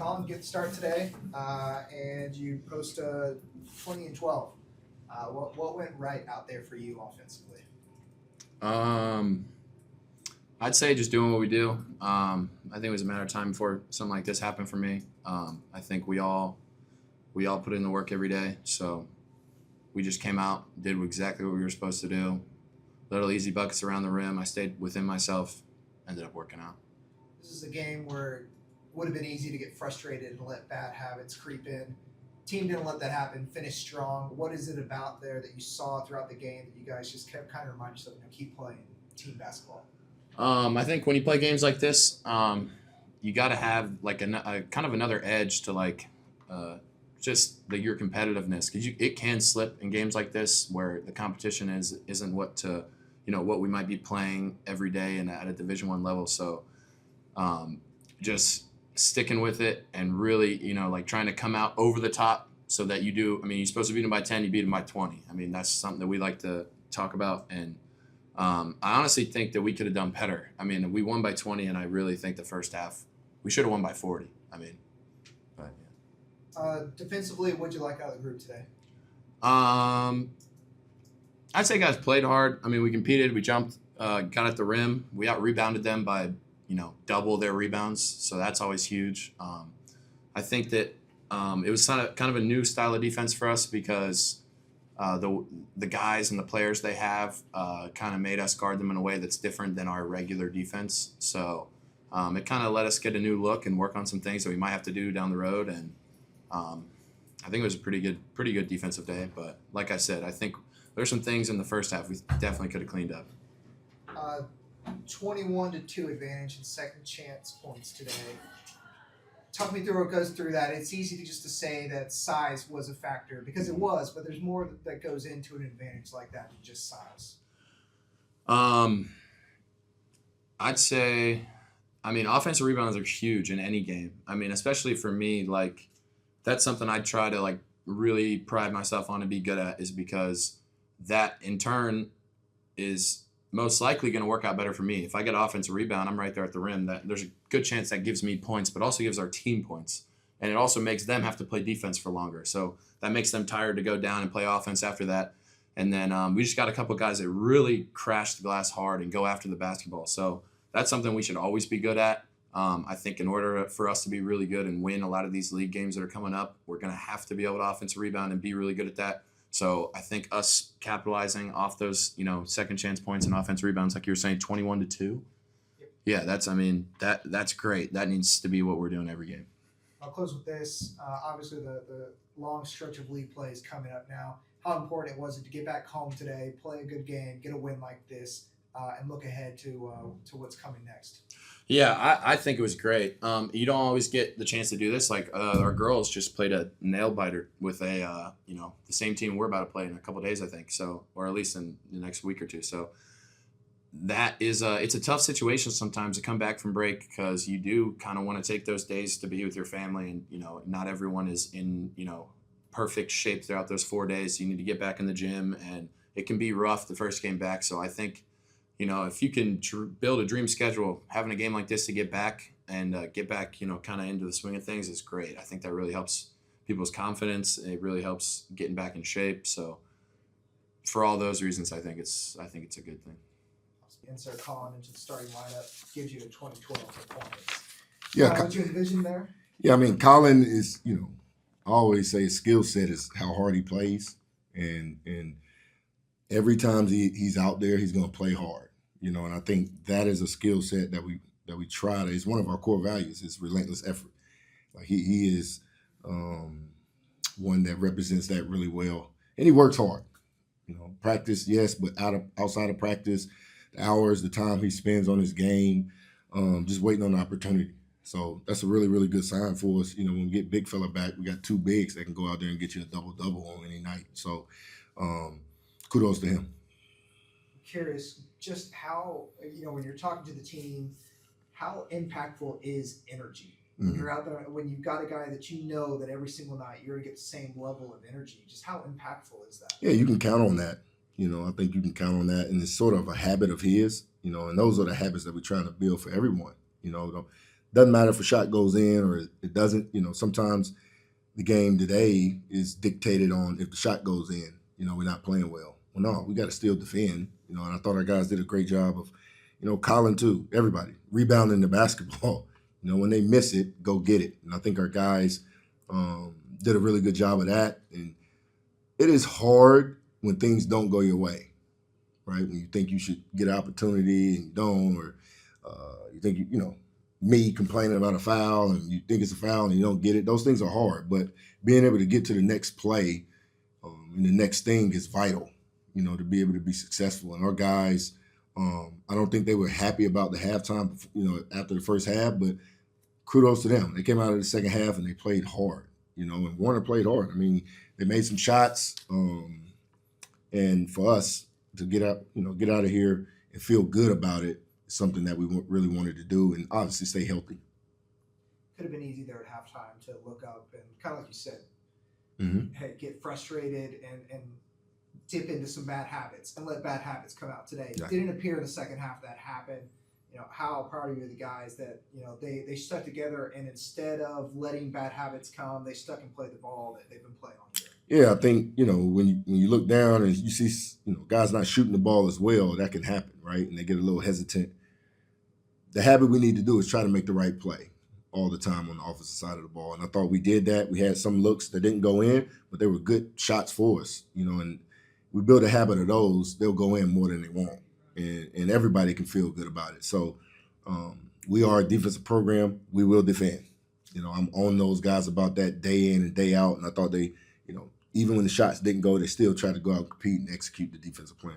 Colin, get the start today, and you post a 20 and 12. What went right out there for you offensively? Um, I'd say just doing what we do. I think it was a matter of time before something like this happened for me. I think we all put in the work every day, so we just came out, did exactly what we were supposed to do. Little easy buckets around the rim. I stayed within myself, ended up working out. This is a game where it would have been easy to get frustrated and let bad habits creep in. Team didn't let that happen. Finished strong. What is it about there that you saw throughout the game that you guys just kept kind of remind yourself, keep playing team basketball? I think when you play games like this, you got to have like a kind of another edge to just your competitiveness, because it can slip in games like this where the competition isn't what we might be playing every day and at a Division I level. So just sticking with it and really trying to come out over the top so that you do. I mean, you're supposed to beat them by 10, you beat them by 20. I mean, that's something that we like to talk about, and I honestly think that we could have done better. I mean, we won by 20, and I really think the first half we should have won by 40. I mean, but yeah. Defensively, what'd you like out of the group today? I'd say guys played hard. I mean, we competed, we jumped, got at the rim, we out rebounded them by double their rebounds, so that's always huge. I think that it was kind of a new style of defense for us because the guys and the players they have kind of made us guard them in a way that's different than our regular defense. So it kind of let us get a new look and work on some things that we might have to do down the road. And I think it was a pretty good defensive day. But like I said, I think there's some things in the first half we definitely could have cleaned up. 21-2 advantage in second chance points today. Talk me through what goes through that. It's easy to say that size was a factor, because it was, but there's more that goes into an advantage like that than just size. I'd say, offensive rebounds are huge in any game. I mean, especially for me, that's something I try to really pride myself on and be good at, is because that in turn is most likely going to work out better for me. If I get an offensive rebound, I'm right there at the rim. There's a good chance that gives me points, but also gives our team points. And it also makes them have to play defense for longer. So that makes them tired to go down and play offense after that. And then we just got a couple guys that really crash the glass hard and go after the basketball. So that's something we should always be good at. I think in order for us to be really good and win a lot of these league games that are coming up, we're going to have to be able to offensive rebound and be really good at that. So I think us capitalizing off those, second chance points and offensive rebounds, like you were saying, 21-2. Yeah, that's great. That needs to be what we're doing every game. I'll close with this. Obviously, the long stretch of league play is coming up now. How important was it to get back home today, play a good game, get a win like this, and look ahead to what's coming next? Yeah, I think it was great. You don't always get the chance to do this. Our girls just played a nail biter with the same team we're about to play in a couple of days, I think. So, or at least in the next week or two. So that is it's a tough situation sometimes to come back from break, because you do kind of want to take those days to be with your family, and not everyone is in perfect shape throughout those 4 days. So you need to get back in the gym, and it can be rough the first game back. So I think, if you can build a dream schedule, having a game like this to get back and kind of into the swing of things is great. I think that really helps people's confidence. It really helps getting back in shape. So for all those reasons, I think it's a good thing. Insert Colin into the starting lineup gives you a 2012 performance. Yeah, what's your vision there? Yeah, Colin is, I always say his skill set is how hard he plays, and every time he's out there, he's going to play hard. And I think that is a skill set that we try to. It's one of our core values. Is relentless effort. He is one that represents that really well, and he works hard. Practice, yes, but outside of practice, the hours, the time he spends on his game, just waiting on the opportunity. So that's a really, really good sign for us. When we get big fella back, we got two bigs that can go out there and get you a double-double on any night. So kudos to him. Curious just how, when you're talking to the team, how impactful is energy? When you're out there, when you've got a guy that that every single night you're going to get the same level of energy, just how impactful is that? Yeah, you can count on that. I think you can count on that, and it's sort of a habit of his, and those are the habits that we're trying to build for everyone. doesn't matter if a shot goes in or it doesn't. Sometimes the game today is dictated on if the shot goes in. We're not playing well. Well, no, we got to still defend. And I thought our guys did a great job of, Colin too, everybody rebounding the basketball. When they miss it, go get it. And I think our guys did a really good job of that. And it is hard when things don't go your way, right? When you think you should get an opportunity and you don't, or you think, me complaining about a foul and you think it's a foul and you don't get it. Those things are hard. But being able to get to the next play and the next thing is vital, to be able to be successful. And our guys, I don't think they were happy about the halftime, after the first half, but kudos to them. They came out of the second half and they played hard, and Warner played hard. I mean, they made some shots. And for us to get out of here and feel good about it is something that we really wanted to do, and obviously stay healthy. Could have been easy there at halftime to look up and kind of like you said, Mm-hmm. get frustrated and dip into some bad habits and let bad habits come out today. Exactly. It didn't appear in the second half that happened. How proud are you of the guys that, they stuck together, and instead of letting bad habits come, they stuck and played the ball that they've been playing on here. Yeah, I think, when you look down and you see, guys not shooting the ball as well, that can happen, right? And they get a little hesitant. The habit we need to do is try to make the right play all the time on the offensive side of the ball. And I thought we did that. We had some looks that didn't go in, but they were good shots for us, and we build a habit of those, they'll go in more than they won't. And everybody can feel good about it. So we are a defensive program. We will defend. I'm on those guys about that day in and day out. And I thought they, even when the shots didn't go, they still tried to go out and compete and execute the defensive plan.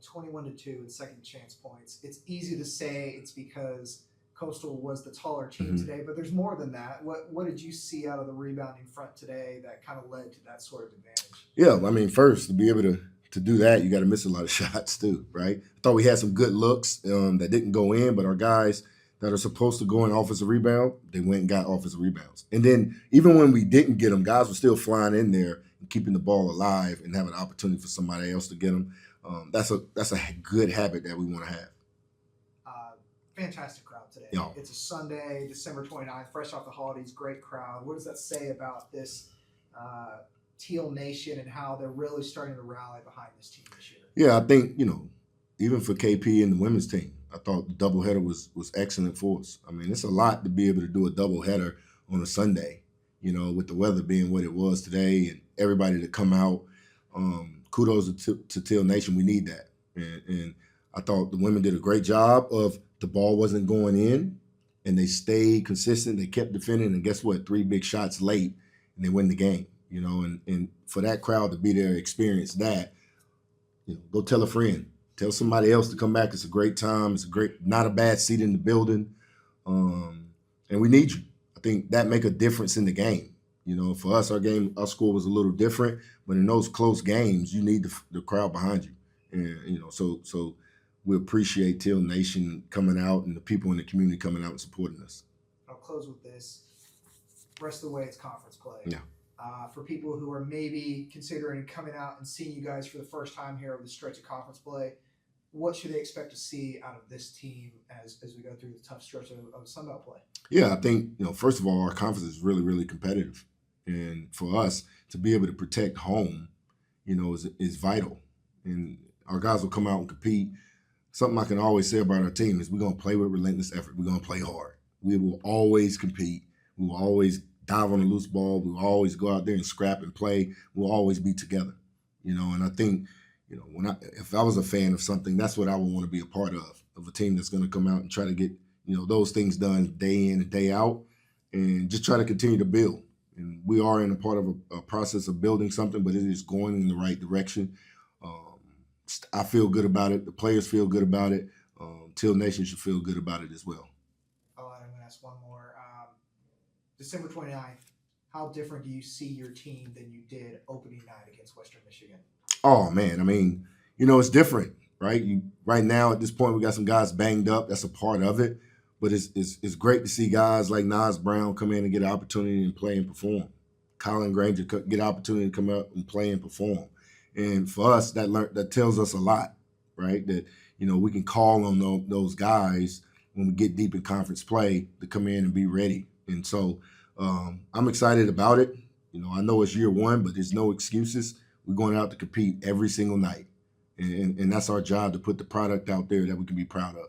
21-2 in second chance points. It's easy to say it's because Coastal was the taller team today, but there's more than that. What did you see out of the rebounding front today that kind of led to that sort of advantage? Yeah, I mean, first, to be able to do that, you got to miss a lot of shots too, right? I thought we had some good looks that didn't go in, but our guys that are supposed to go in offensive rebound, they went and got offensive rebounds. And then even when we didn't get them, guys were still flying in there and keeping the ball alive and having an opportunity for somebody else to get them. That's a good habit that we want to have. Fantastic crowd today. Yeah. It's a Sunday, December 29th, fresh off the holidays, great crowd. What does that say about this Teal Nation and how they're really starting to rally behind this team this year? Yeah, I think, even for KP and the women's team, I thought the doubleheader was excellent for us. I mean, it's a lot to be able to do a doubleheader on a Sunday, with the weather being what it was today and everybody to come out. Kudos to Teal Nation. We need that. And I thought the women did a great job of the ball wasn't going in, and they stayed consistent. They kept defending, and guess what? 3 big shots late, and they win the game. And for that crowd to be there, experience that, go tell a friend. Tell somebody else to come back. It's a great time. It's not a bad seat in the building. And we need you. I think that make a difference in the game. For us, our score was a little different, but in those close games, you need the crowd behind you. And, so we appreciate Teal Nation coming out and the people in the community coming out and supporting us. I'll close with this. Rest of the way, it's conference play. Yeah. For people who are maybe considering coming out and seeing you guys for the first time here over the stretch of conference play, what should they expect to see out of this team as we go through the tough stretch of Sun Belt play? Yeah, I think, first of all, our conference is really, really competitive. And for us to be able to protect home, is vital. And our guys will come out and compete. Something I can always say about our team is we're going to play with relentless effort. We're going to play hard. We will always compete. We will always dive on a loose ball. We will always go out there and scrap and play. We'll always be together, and I think, if I was a fan of something, that's what I would want to be a part of a team that's going to come out and try to get, those things done day in and day out and just try to continue to build. And we are in a part of a process of building something, but it is going in the right direction. I feel good about it. The players feel good about it. Teal Nation should feel good about it as well. I'm going to ask one more. December 29th, how different do you see your team than you did opening night against Western Michigan? Oh, man. I mean, it's different, right? Right now at this point, we got some guys banged up. That's a part of it. But it's great to see guys like Nas Brown come in and get an opportunity and play and perform. Colin Granger get an opportunity to come out and play and perform. And for us, that tells us a lot, right? That, we can call on those guys when we get deep in conference play to come in and be ready. And so I'm excited about it. I know it's year one, but there's no excuses. We're going out to compete every single night. And that's our job, to put the product out there that we can be proud of.